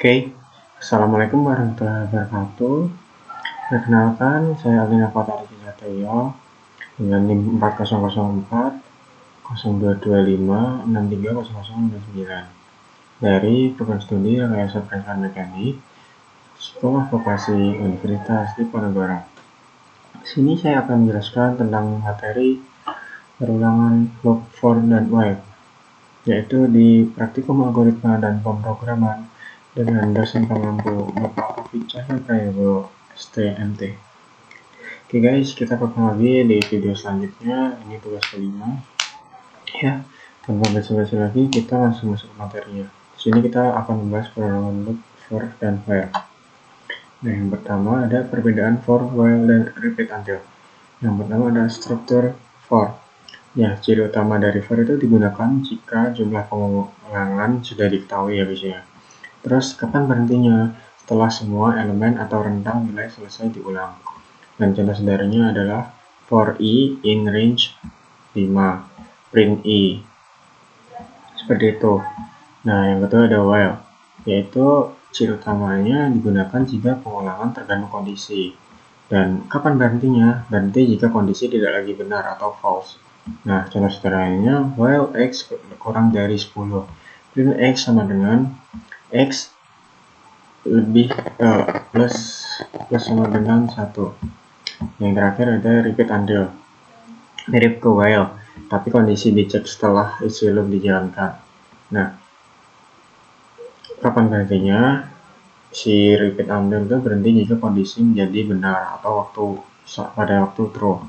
Oke, Assalamualaikum warahmatullahi wabarakatuh. Perkenalkan, saya Alina Fatari Satrio dengan NIM 4004 0225 630099 dari program studi Rekayasa Perencanaan Mekanik Sekolah Vokasi Universitas Diponegoro. Di sini saya akan menjelaskan tentang materi perulangan log, for, dan while, yaitu di praktikum algoritma dan pemrograman dengan dosen pengampu Bapak Taufik Cahyo Prayogo STMT. Oke guys, kita ketemu lagi di video selanjutnya. Ini tugas kelima. Ya, tanpa basa-basi lagi, kita langsung masuk ke materinya. Di sini kita akan membahas perulangan loop, for, dan while. Nah, yang pertama ada perbedaan for, while, dan repeat until. Yang pertama ada struktur for. Ya, ciri utama dari for itu digunakan jika jumlah pengulangan sudah diketahui ya guys ya. Terus kapan berhentinya? Setelah semua elemen atau rentang nilai selesai diulang. Dan contoh sederhananya adalah for i in range 5, print i. Seperti itu. Nah, yang kedua ada while, yaitu ciri utamanya digunakan jika pengulangan tergantung kondisi. Dan kapan berhentinya? Berhenti jika kondisi tidak lagi benar atau false. Nah, contoh sederhananya while x kurang dari 10, print x sama dengan x lebih plus sama dengan 1. Yang terakhir ada repeat until, mirip ke while, tapi kondisi dicek setelah isi loop dijalankan. Nah, kapan berhentinya? Si repeat until itu berhenti jika kondisi menjadi benar atau pada waktu true.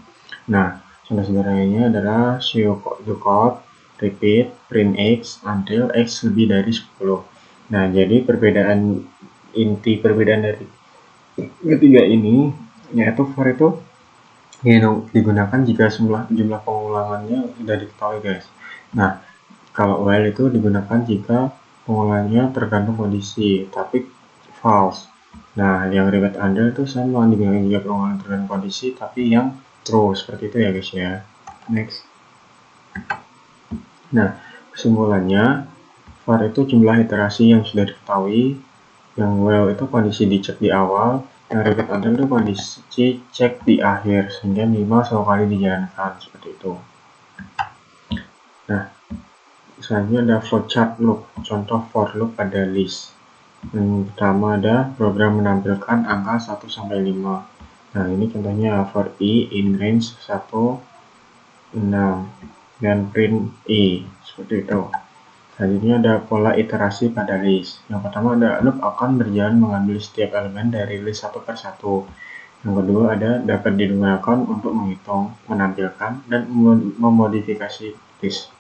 Nah, contoh sederhananya adalah show the code repeat print x until x lebih dari 10. Nah, jadi inti perbedaan dari ketiga ini yaitu for itu digunakan jika jumlah pengulangannya sudah diketahui guys. Nah, kalau while itu digunakan jika pengulangannya tergantung kondisi tapi false. Nah, yang repeat until itu sama, digunakan jika pengulangan tergantung kondisi tapi yang true, seperti itu ya guys ya. Next. Nah, kesimpulannya for itu jumlah iterasi yang sudah diketahui, yang while itu kondisi dicek di awal, yang repeat until itu kondisi cek di akhir sehingga minimal 1 kali dijalankan, seperti itu. Nah, selanjutnya ada flowchart loop, contoh for loop pada list. Yang pertama ada program menampilkan angka 1 sampai 5. Nah, ini contohnya for i in range 1 6 dan print i, seperti itu. Selanjutnya ada pola iterasi pada list. Yang pertama ada loop akan berjalan mengambil setiap elemen dari list satu per satu. Yang kedua ada dapat digunakan untuk menghitung, menampilkan, dan memodifikasi list.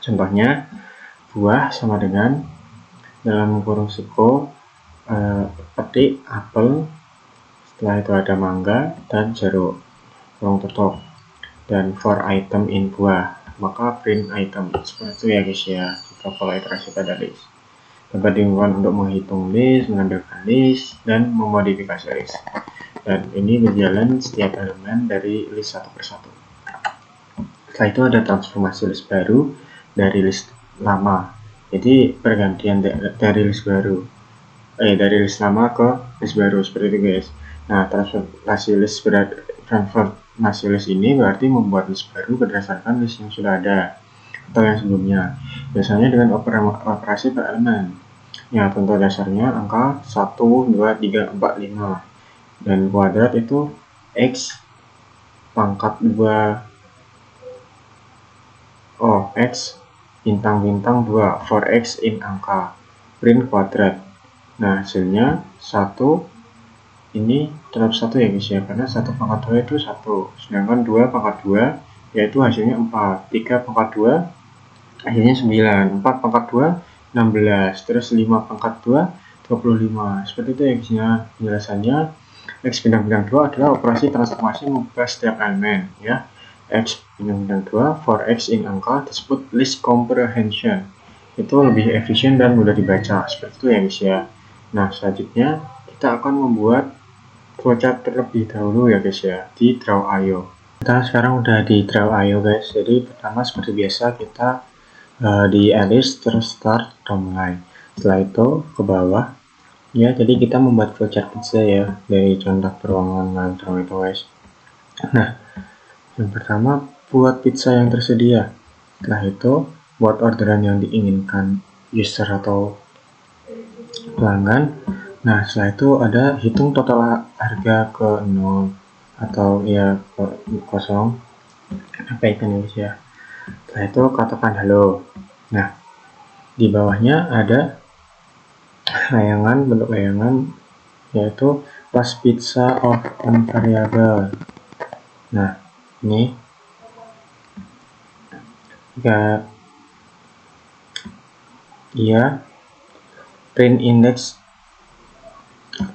Contohnya buah sama dengan dalam kurung siko petik apel, setelah itu ada mangga dan jeruk, kurung tutup. Dan for item in buah, maka print item, seperti itu ya guys ya. Jika pola iterasi pada list dapat digunakan untuk menghitung list, menampilkan list, dan memodifikasi list. Dan ini berjalan setiap elemen dari list satu per satu. Setelah itu ada transformasi list baru dari list lama. Jadi pergantian dari list baru, dari list lama ke list baru, seperti itu guys. Nah, transformasi list ini berarti membuat list baru berdasarkan list yang sudah ada atau yang sebelumnya, biasanya dengan operasi per elemen. Ya, contoh dasarnya angka 1, 2, 3, 4, 5 dan kuadrat itu x pangkat 2 x bintang-bintang 2 for x in angka, print kuadrat. Nah, hasilnya 1 ini tetap 1 ya guys ya, karena 1 pangkat 2 itu 1, sedangkan 2 pangkat 2 yaitu hasilnya 4, 3 pangkat 2 hasilnya 9, 4 pangkat 2 16, terus 5 pangkat 2 25, seperti itu ya guys ya. Penjelasannya x bintang-bintang 2 adalah operasi transformasi mengubah setiap elemen ya. X bintang-bintang 2 for x in angka disebut list comprehension, itu lebih efisien dan mudah dibaca, seperti itu ya guys ya. Nah, selanjutnya kita akan membuat flowchart terlebih dahulu ya guys ya di Draw.io. Kita sekarang udah di Draw.io guys. Jadi pertama seperti biasa kita di list terus start mulai. Setelah itu ke bawah Ya, jadi kita membuat flowchart pizza ya dari contoh peruangan MicroOS. Nah, yang pertama buat pizza yang tersedia. Setelah itu buat orderan yang diinginkan user atau pelanggan. Nah, setelah itu ada hitung total harga ke 0 atau ya ke kosong. Apa itu nih ya? Setelah itu katakan halo. Nah, di bawahnya ada bentuk layangan yaitu plus pizza of unvariable. Nah, ini jika dia print index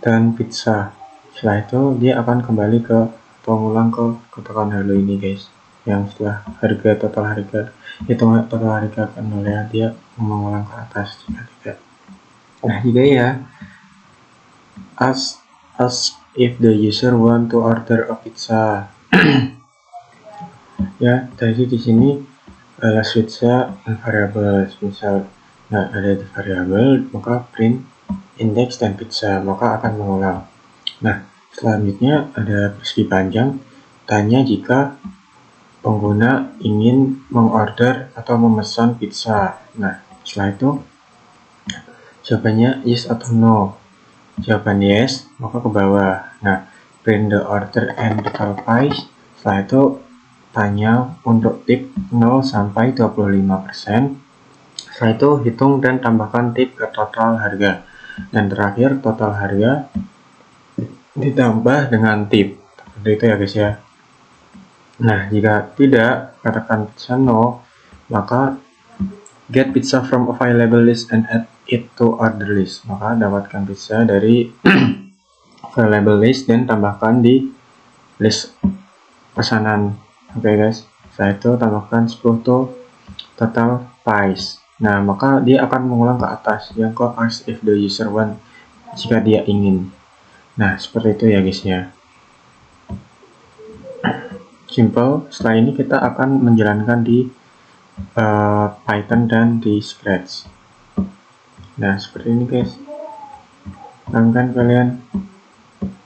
dan pizza, setelah itu dia akan kembali ke atau ngulang ke kotakan halo ini guys, yang setelah harga total harga hitung total harga ke 0 ya, dia mengulang ke atas jika tidak. Nah, jika ya ask if the user want to order a pizza. Ya, jadi di sini switch-nya variable misal. Nah, ada di variable maka print index dan pizza, maka akan mengulang. Nah, selanjutnya ada persegi panjang, tanya jika pengguna ingin mengorder atau memesan pizza. Nah, setelah itu jawabannya yes atau no. Jawaban yes, maka ke bawah. Nah, print the order and total price. Setelah itu tanya untuk tip 0 sampai 25%. Setelah itu hitung dan tambahkan tip ke total harga. Dan terakhir total harga ditambah dengan tip. Seperti itu ya guys ya. Nah, jika tidak, katakan pizza no, maka get pizza from available list and add it to order list. Maka dapatkan pizza dari available list dan tambahkan di list pesanan. Oke guys, setelah itu tambahkan 10 to total price. Nah, maka dia akan mengulang ke atas yang ke ask if the user want, jika dia ingin. Nah, seperti itu ya guys ya. Simple. Setelah ini kita akan menjalankan di Python dan di Scratch. Nah, seperti ini guys. Langgan kalian.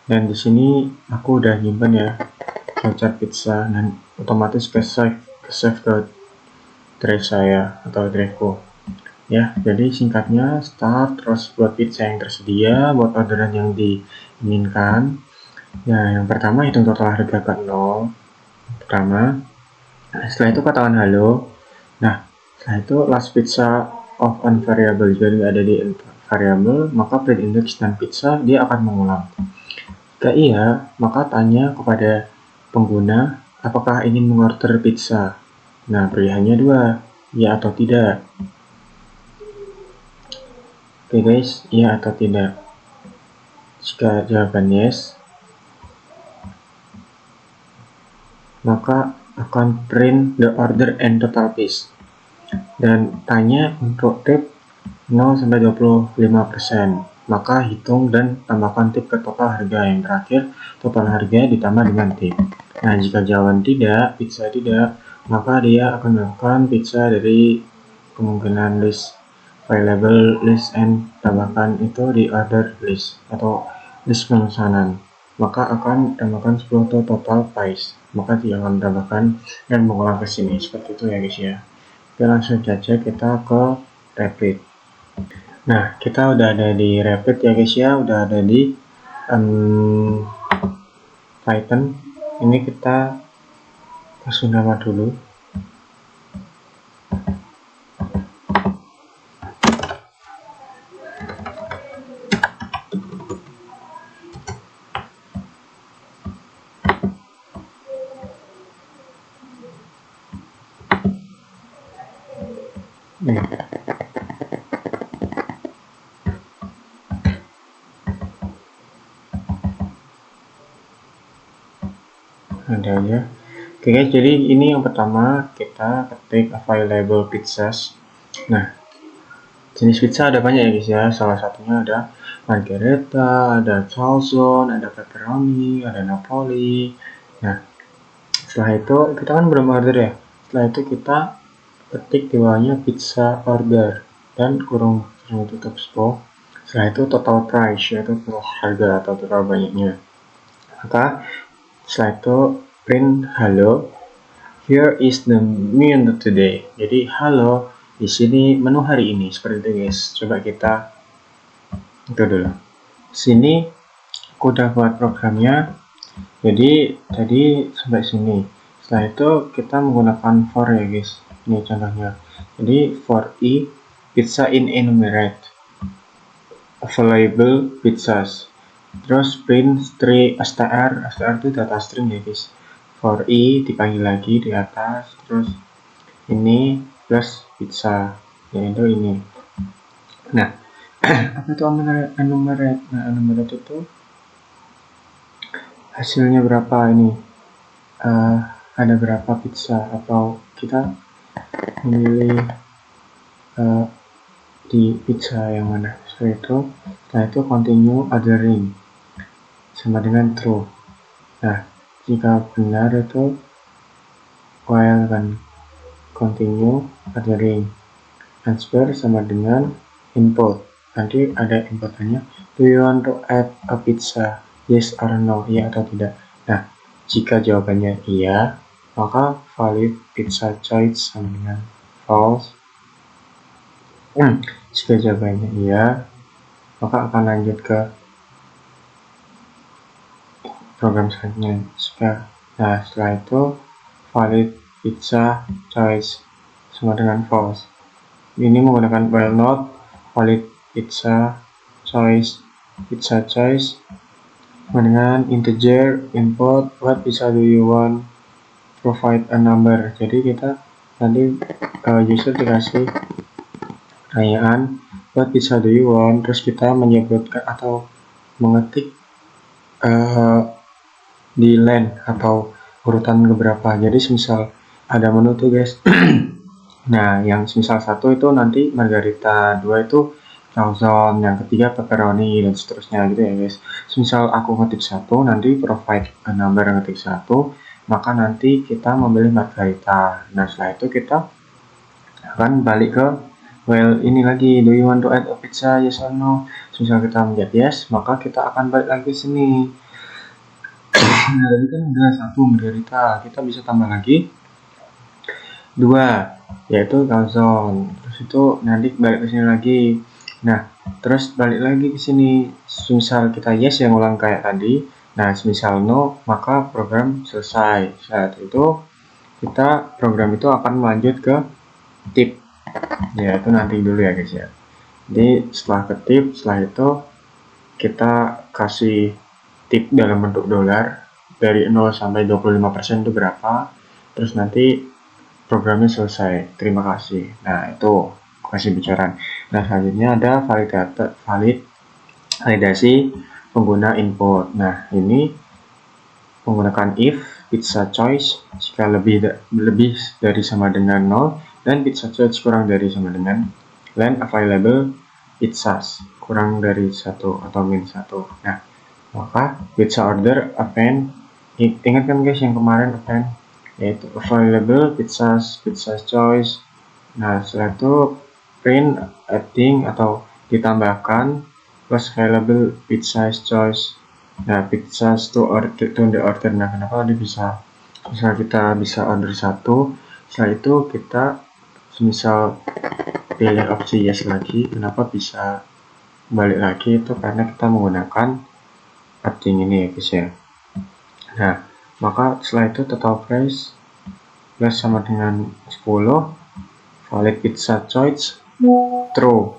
Dan di sini aku udah nyimpen ya flowchart pizza, dan otomatis ke save ke drive saya atau driveku. Ya, jadi singkatnya start, terus buat pizza yang tersedia, buat orderan yang diinginkan. Ya, yang pertama hitung total harga ke 0 pertama. Setelah itu katakan halo. Nah, setelah itu last pizza of unvariable, jadi ada di variable, maka print index dan pizza dia akan mengulang. Jika iya, maka tanya kepada pengguna apakah ingin mengorder pizza. Nah, pilihannya dua, ya atau tidak. Oke guys, iya atau tidak. Jika jawaban yes, maka akan print the order and total price. Dan tanya untuk tip 0 sampai 25%. Maka hitung dan tambahkan tip ke total harga. Yang terakhir, total harga ditambah dengan tip. Nah, jika jawaban tidak, pizza tidak, maka dia akan melakukan pizza dari kemungkinan list available list and tambahkan itu di order list atau list pemesanan. Maka akan tambahkan 10 total price. Maka dia akan tambahkan dan mengulang ke sini. Seperti itu ya guys ya. Oke, langsung saja kita ke Rapid. Nah, kita udah ada di Rapid ya guys ya, udah ada di Python. Ini kita kasih nama dulu. Nih. Ada aja. Oke guys, jadi ini yang pertama kita ketik available pizzas. Nah, jenis pizza ada banyak ya guys ya. Salah satunya ada margherita, ada calzone, ada pepperoni, ada napoli. Nah, setelah itu kita kan belum order ya. Setelah itu kita ketik di bawahnya pizza order dan kurung tutup space. Setelah itu total price, yaitu total harga atau total banyaknya. Maka setelah itu print hello, here is the menu today. Jadi halo, di sini menu hari ini, seperti itu guys. Coba kita itu dulu. Sini aku udah buat programnya. Jadi tadi sampai sini. Setelah itu kita menggunakan for ya guys. Ini contohnya. Jadi for i pizza in enumerate available pizzas. Terus print string str itu data string ya guys. For i dipanggil lagi di atas, terus ini plus pizza, yaitu ini. Nah, apa itu enumerate? Nah, enumerate itu hasilnya berapa ini? Ada berapa pizza, atau kita memilih di pizza yang mana? Setelah itu, continue ordering sama dengan true. Nah, jika benar itu while kan continue ordering. Answer sama dengan input. Nanti ada inputannya. Do you want to add a pizza? Yes or no? Iya atau tidak? Nah, jika jawabannya iya, maka valid pizza choice sama dengan false. Jika jawabannya iya, maka akan lanjut ke program selanjutnya. Nah, setelah itu valid pizza choice sama dengan false. Ini menggunakan while not valid pizza choice dengan integer input what pizza do you want, provide a number. Jadi kita nanti user dikasih pertanyaan what pizza do you want, terus kita menyebutkan atau mengetik di line atau urutan keberapa. Jadi misal ada menu tuh guys. Nah, yang misal 1 itu nanti margarita, 2 itu calzone, yang ketiga pepperoni, dan seterusnya gitu ya guys. Misal aku ngetik 1, nanti provide a number ngetik 1, maka nanti kita memilih margarita. Nah, setelah itu kita akan balik ke well ini lagi, do you want to add a pizza, yes or no. Misal kita menjawab yes, maka kita akan balik lagi ke sini. Nah, tadi kan udah 1 margarita, kita bisa tambah lagi 2, yaitu calzone. Terus itu nanti balik ke sini lagi. Nah, terus balik lagi ke sini. Misal kita yes yang ulang kayak tadi. Nah, misal no, maka program selesai. Saat itu kita program itu akan melanjut ke tip. Ya, itu nanti dulu ya guys ya. Jadi setelah ke tip, setelah itu kita kasih tip dalam bentuk dolar dari 0 sampai 25% itu berapa. Terus nanti programnya selesai. Terima kasih. Nah, itu kasih bocoran. Nah, selanjutnya ada validasi pengguna input. Nah, ini menggunakan if pizza choice jika lebih dari sama dengan 0 dan pizza choice kurang dari sama dengan len available pizzas kurang dari 1 atau min 1. Nah, maka pizza order append. Ingat kan guys yang kemarin append, yaitu available pizza choice. Nah, setelah itu print adding atau ditambahkan plus available pizza choice. Nah, pizza to the order. Nah, kenapa tadi bisa misal kita bisa order 1, setelah itu kita misal pilih opsi yes lagi. Kenapa bisa balik lagi? Itu karena kita menggunakan adding ini ya guys ya. Nah, maka setelah itu total price plus sama dengan 10, valid pizza choice true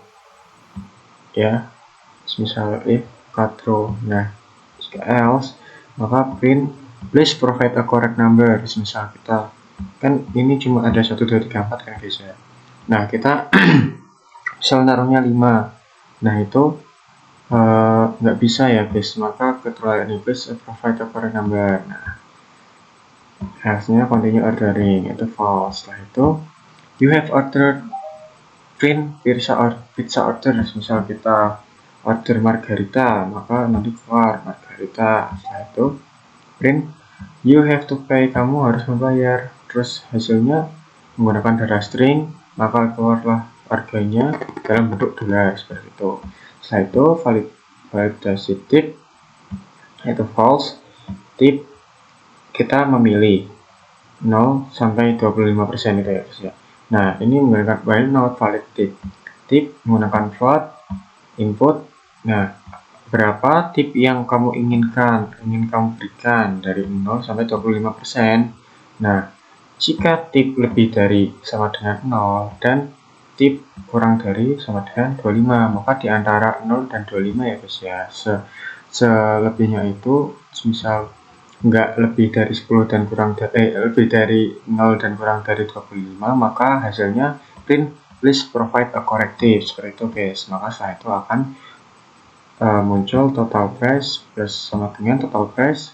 ya, misal if true. Nah, jika else maka print please provide a correct number. Misal kita kan ini cuma ada 1, 2, 3, 4 kan guys ya. Nah, kita misal naruhnya 5. Nah, itu nggak bisa ya guys, maka kecuali ini please provide a correct number. Nah, hasilnya continue ordering, itu false. Setelah itu you have ordered print pizza order. Misal kita order margarita, maka nanti keluar margarita. Setelah itu print you have to pay, kamu harus membayar. Terus hasilnya menggunakan data string, maka keluarlah harganya dalam bentuk dolar seperti itu. Setelah itu validasi tip itu false. Tip kita memilih 0 sampai 25% itu ya guys ya. Nah, ini menggunakan while not valid tip. Tip menggunakan float input. Nah, berapa tip yang kamu ingin kamu berikan dari 0 sampai 25%. Nah, jika tip lebih dari sama dengan 0 dan tip kurang dari sama dengan 25, maka di antara 0 dan 25 ya guys ya. Selebihnya itu misal nggak lebih dari 10 dan kurang lebih dari 0 dan kurang dari 25, maka hasilnya print please provide a corrective, seperti itu guys. Maka setelah itu akan muncul total price plus sama dengan total price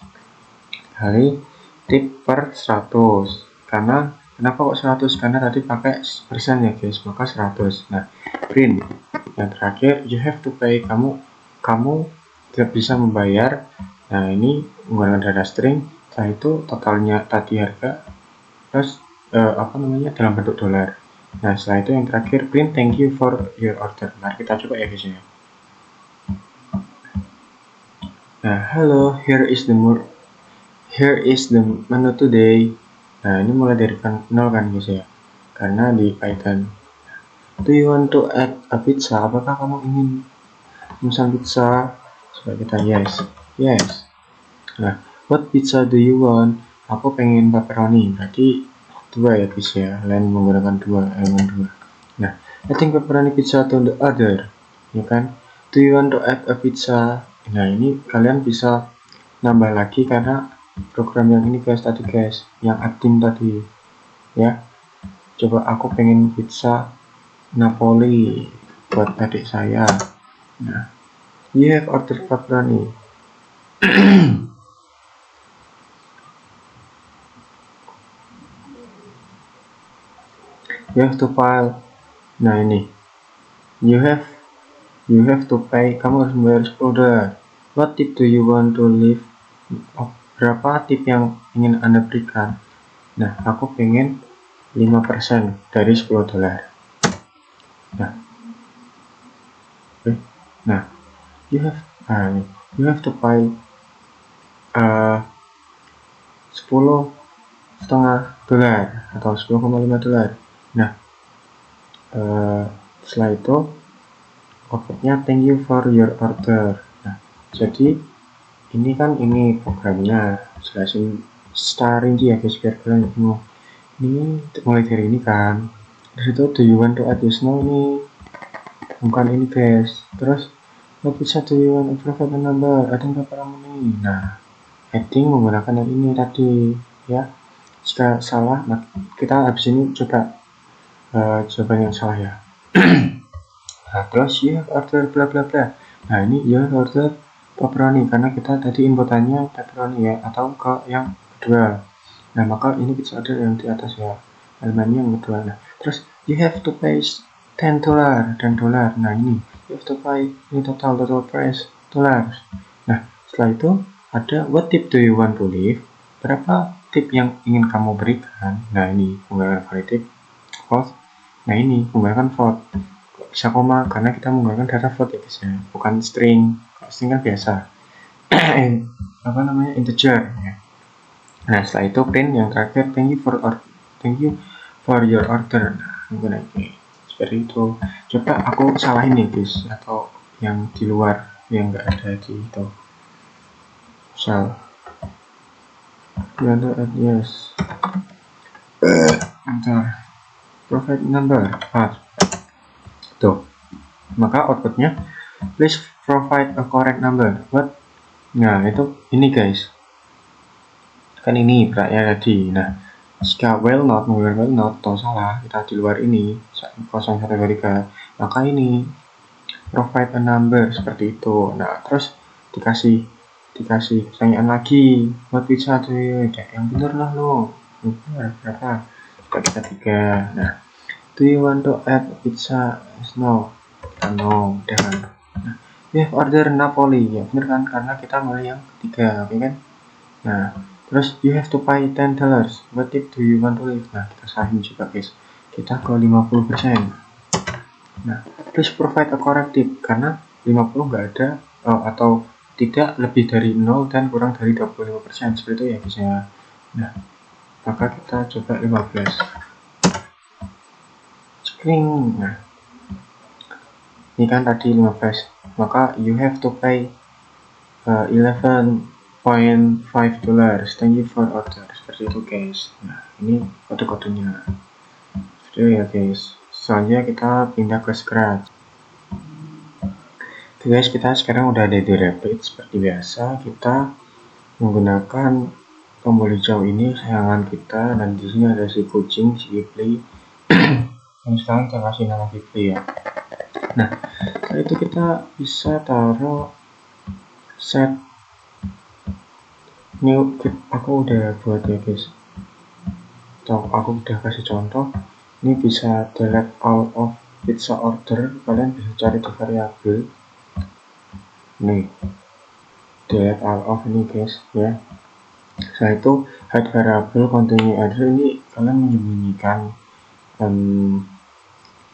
kali tip per 100. Karena kenapa kok 100? Karena tadi pakai persen ya guys, maka 100. Nah, print yang terakhir you have to pay, kamu tidak bisa membayar. Nah, ini menggunakan data string. Setelah itu totalnya tadi harga plus dalam bentuk dolar. Nah, setelah itu yang terakhir print thank you for your order. Mari kita coba ya guys ya. Nah, hello, here is the menu today. Nah, ini mulai dari 0 kan guys ya, karena di Python. Do you want to add a pizza? Apakah kamu ingin memesan pizza? Coba kita yes. Nah, what pizza do you want? Aku pengen pepperoni. Berarti 2 ya guys ya, lain menggunakan elemen 2. Nah, I think pepperoni pizza to the other, ya kan? Do you want to add a pizza? Nah, ini kalian bisa nambah lagi karena program yang ini guys, yang adding tadi ya. Coba aku pengen pizza Napoli buat adik saya. Nah, you have ordered pepperoni. You have to file. Nah, ini you have to pay, kamu harus membayar $10. What tip do you want to leave? Berapa tip yang ingin Anda berikan? Nah, aku pengen 5% dari $10. Nah, you have to pay 10,5 dolar atau $10,5. Nah, setelah itu outputnya thank you for your order. Nah, jadi ini programnya jelasin secara rinci ya guys, biar kalian bingung. Ini mulai dari ini kan, terus itu do you want to add this now, ini bukan ini guys. Terus what bisa do you want to provide a number, ada berapa ini. Nah, heading menggunakan yang ini tadi ya. Jika salah, kita habis ini coba jawaban yang salah ya. Nah, terus you have order bla bla bla. Nah, ini you have order pepperoni karena kita tadi inputannya pepperoni ya, atau ke yang kedua. Nah, maka ini bisa ada yang di atas ya, elemennya yang kedua. Nah, terus you have to pay $10 dan dolar. Nah, ini you have to pay, ini total price dollars. Nah, setelah itu ada what tip do you want to leave? Berapa tip yang ingin kamu berikan? Nah, ini menggunakan valid tip float. Nah, ini menggunakan float. Bisa koma karena kita menggunakan data float ya guys ya, bukan string. Kalau string kan biasa integer ya. Nah, setelah itu print yang terakhir thank you for your order. Nah, menggunakan seperti itu. Coba aku salahin nih guys, atau yang di luar yang enggak ada di itu. Misal yes, enter provide number tuh, maka outputnya please provide a correct number. What? Nah, itu ini guys, kan ini beratnya tadi. Nah, jika while not atau salah, kita di luar ini 0,123, maka ini provide a number seperti itu. Nah, terus dikasih pertanyaan lagi, what pizza do you, yang bener lah lo, berapa, kita 3. Nah, do you want to add pizza? No, jangan. Nah, we have order Napoli, ya bener kan, karena kita mulai yang ketiga, oke kan. Nah, terus you have to pay $10. What tip do you want to leave? Nah, kita sahin juga guys, kita ke 50%. Nah, please provide a correct tip, karena 50 nggak ada, atau tidak lebih dari 0 dan kurang dari 25%, seperti itu ya guys ya. Nah, maka kita coba 15. Screen. Nah, ini kan tadi 15, maka you have to pay $11.5. Thank you for order. Seperti itu guys. Nah, ini kode-kodenya. Seperti itu ya guys. Selanjutnya kita pindah ke Scratch. Oke guys, kita sekarang udah ada di Rapid. Seperti biasa, kita menggunakan tombol hijau ini sayangan kita, dan di sini ada si kucing, si Ghibli. Dan sekarang kita kasih nama Ghibli ya. Nah, setelah itu kita bisa taruh set. Ini aku udah buat ya guys, atau aku udah kasih contoh. Ini bisa delete all of pizza order. Kalian bisa cari di variabel. Nih, delete all of ini guys ya. Setelah itu hide variable continue order, ini kalian menyembunyikan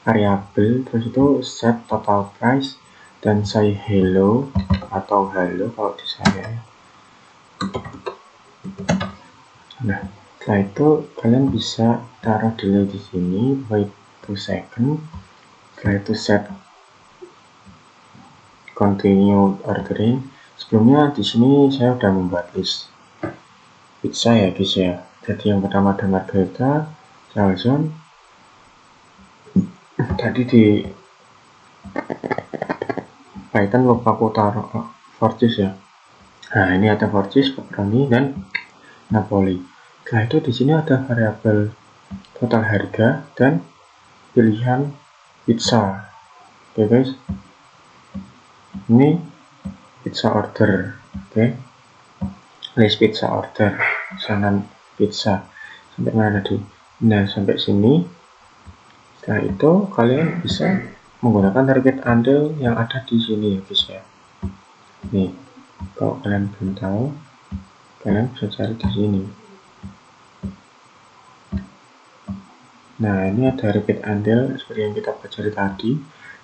variabel, terus itu set total price dan say hello atau halo kalau di saya. Nah, setelah itu kalian bisa taruh delay di sini, wait 2 second. Setelah itu set continue ordering. Sebelumnya di sini saya sudah membuat list pizza ya guys ya. Jadi yang pertama ada margarita, calzone. Tadi di Python lupa aku taruh four cheese ya. Nah, ini ada four cheese, pepperoni, dan Napoli. Setelah itu di sini ada variabel total harga dan pilihan pizza. Oke guys, ini pizza order. Oke, list pizza order, pesanan pizza sampai mana tadi? Nah, sampai sini. Setelah itu kalian bisa menggunakan target andel yang ada di sini ya guys ya. Nih, kalau kalian belum tahu, kalian bisa cari di sini. Nah, ini ada repeat andel seperti yang kita pelajari tadi.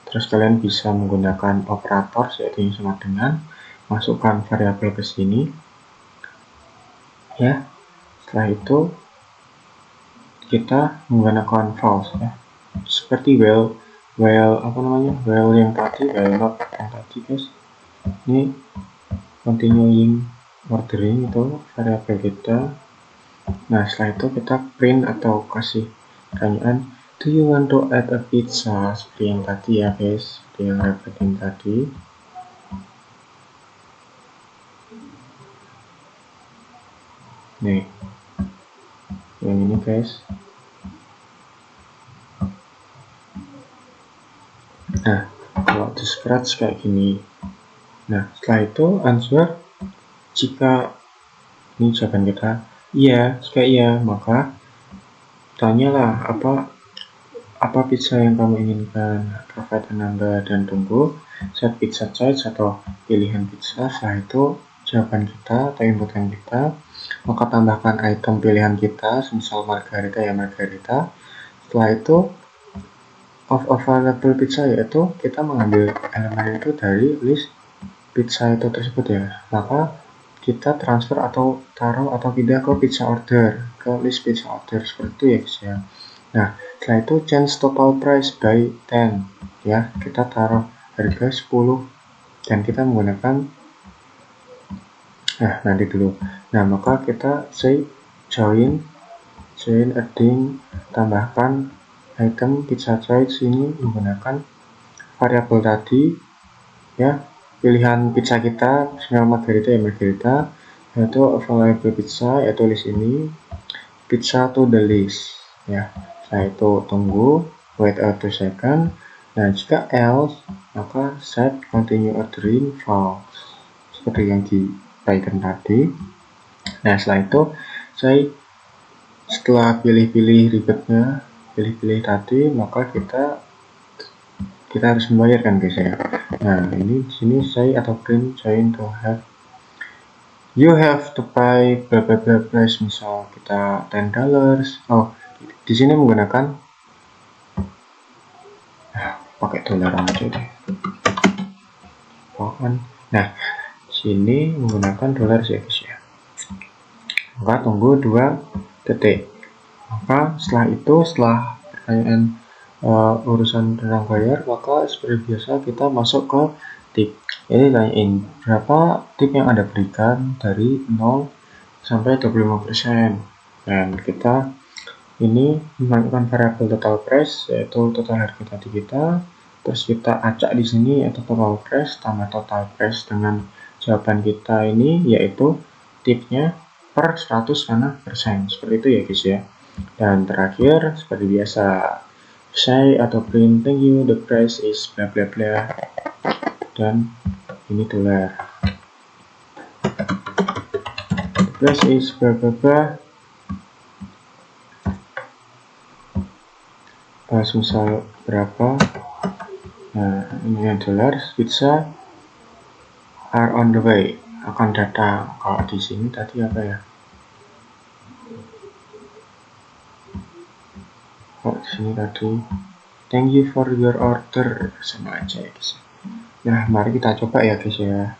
Terus kalian bisa menggunakan operator, yaitu yang sama dengan masukkan variabel ke sini. Ya, setelah itu kita menggunakan false ya. Seperti while yang tadi, while not yang tadi guys. Ini continuing ordering itu variabel kita. Nah, setelah itu kita print atau kasih pertanyaan, do you want to add a pizza, seperti yang tadi ya guys, seperti yang repeating tadi. Nih, yang ini guys. Nah, kalau di Scratch kayak gini. Nah, setelah itu answer, jika ini jawaban kita iya, jika iya, maka tanyalah apa pizza yang kamu inginkan, provide a number, dan tunggu set pizza choice atau pilihan pizza. Setelah itu jawaban kita atau inputan kita, maka tambahkan item pilihan kita, misal margarita ya margarita. Setelah itu of available pizza, yaitu kita mengambil elemen itu dari list pizza itu tersebut ya, maka kita transfer atau taruh atau pindah ke pizza order, ke list pizza order, seperti itu ya guys ya. Nah, setelah itu change total price by 10 ya, kita taruh harga 10 dan kita menggunakan nanti dulu. Nah, maka kita say join adding, tambahkan item pizza choice ini menggunakan variabel tadi ya, pilihan pizza kita, misalnya margarita ya margarita, yaitu available pizza, yaitu list ini, pizza to the list ya. Setelah itu tunggu, wait 2 second. Nah, jika else, maka set continue ordering false, seperti yang di Python tadi. Nah, setelah itu saya setelah pilih-pilih ribetnya, pilih-pilih tadi, maka kita harus membayarkan guys ya. Nah, ini di sini saya atau print join to have, you have to pay bla bla bla price, misal kita $10. Oh, di sini menggunakan pakai dolar aja deh. Nah, sini menggunakan dolar ya guys ya. Maka tunggu 2 detik. Maka setelah itu, setelah pertanyaan urusan tentang bayar, maka seperti biasa kita masuk ke tip. Ini tanyain berapa tip yang Anda berikan dari 0 sampai 25%. Dan kita ini melakukan variabel total price, yaitu total harga tadi kita. Terus kita acak di sini yaitu total price tambah total price dengan jawaban kita ini, yaitu tipnya per 100 karena persen. Seperti itu ya guys ya. Dan terakhir seperti biasa, say atau print thank you, the price is bla bla bla, dan ini dolar. The price is bla bla bla. Misal berapa? Nah, ini dolar, pizza are on the way, akan datang. Kalau di sini tadi apa ya? Kalau di sini tadi thank you for your order, sama aja ya guys. Nah, mari kita coba ya guys ya.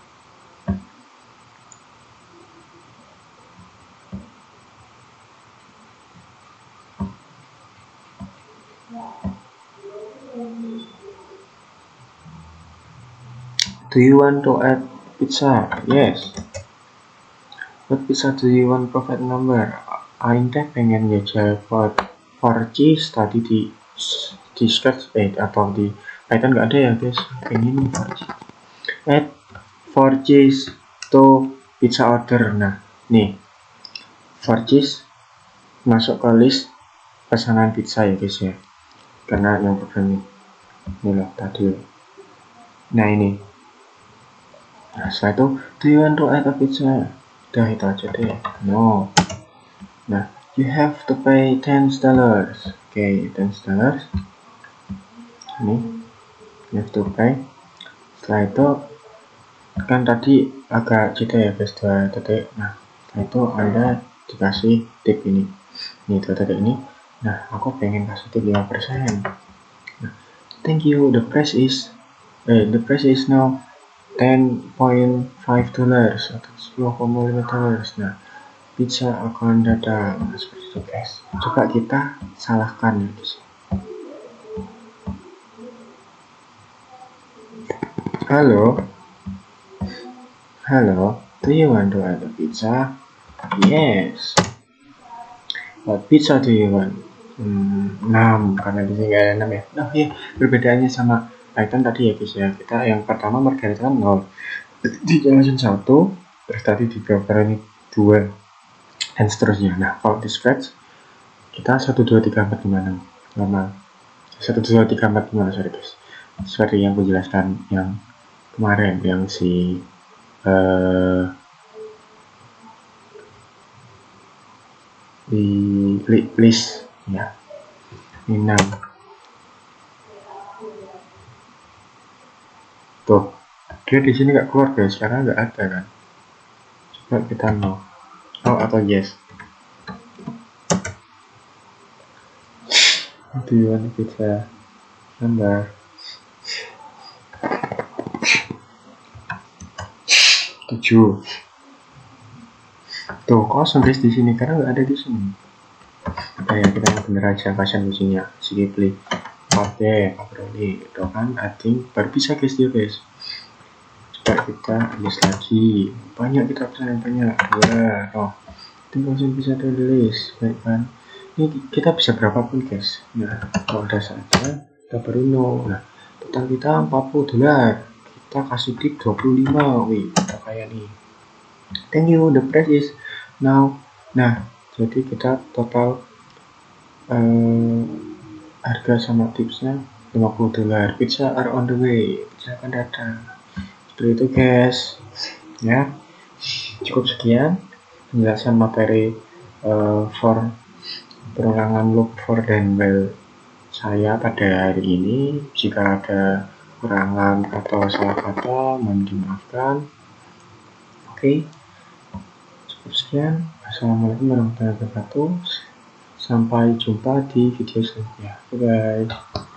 Do you want to add pizza? Yes. What pizza do you want profit number? Aing teh pengen jajal for cheese tadi di sketch atau di Python nggak ada ya guys. Pengen for cheese. Add for cheese to pizza order. Nah, nih for cheese masuk ke list pesanan pizza ya guys ya. Karena yang program ini loh tadi. Nah ini. Nah setelah itu, do you want to add a pizza? Udah itu aja deh. No. Nah, you have to pay $10. Oke, $10. Ini, you have to pay. Setelah itu, kan tadi agak jeda ya guys, 2 detik. Nah, setelah itu Anda dikasih tip ini. Ini 2 detik ini. Nah, aku pengen kasih tip 5%. Nah, thank you, the price is now $10.5 atau $10.5. Nah, pizza akan datang. Nah, seperti itu guys. Coba kita salahkan ya guys. Halo, do you want to add a pizza? Yes. What pizza do you want? 6, karena di sini nggak ada 6 ya. Oh iya, perbedaannya sama Python tadi ya guys ya. Kita yang pertama margaritanya 0, dijelasin 1, terus tadi di broker ini 2, dan seterusnya. Nah, kalau di scratch kita 1, 2, 3, 4, 5, 6 normal. 1, 2, 3, 4, 5, sorry guys. Seperti yang aku jelaskan yang kemarin, yang si di list ya. Ini 6. Tuh, dia di sini nggak keluar guys, karena nggak ada kan. Coba kita no atau yes. Do you want pizza number 7? Tuh kosong guys di sini karena nggak ada di sini. Kayak kita yang bener aja pasang kuncinya sikipli. Oke, Aprili itu kan ating baru bisa guys dia guys. Coba kita list lagi, banyak kita pesan yang banyak ya. Itu langsung bisa tulis baik kan. Ini kita bisa berapapun guys. Nah, kalau udah saja kita baru no. Nah, total kita $40. Kita kasih tip 25. Wih, kita kayak nih. Thank you, the price is now. Nah, jadi kita total harga sama tipsnya $50. Pizza are on the way. Pizza akan datang. Seperti itu guys. Ya, cukup sekian penjelasan materi for perulangan look for dan while saya pada hari ini. Jika ada kurangan atau salah kata mohon dimaafkan. Oke, cukup sekian. Assalamualaikum warahmatullahi wabarakatuh. Sampai jumpa di video selanjutnya. Bye bye.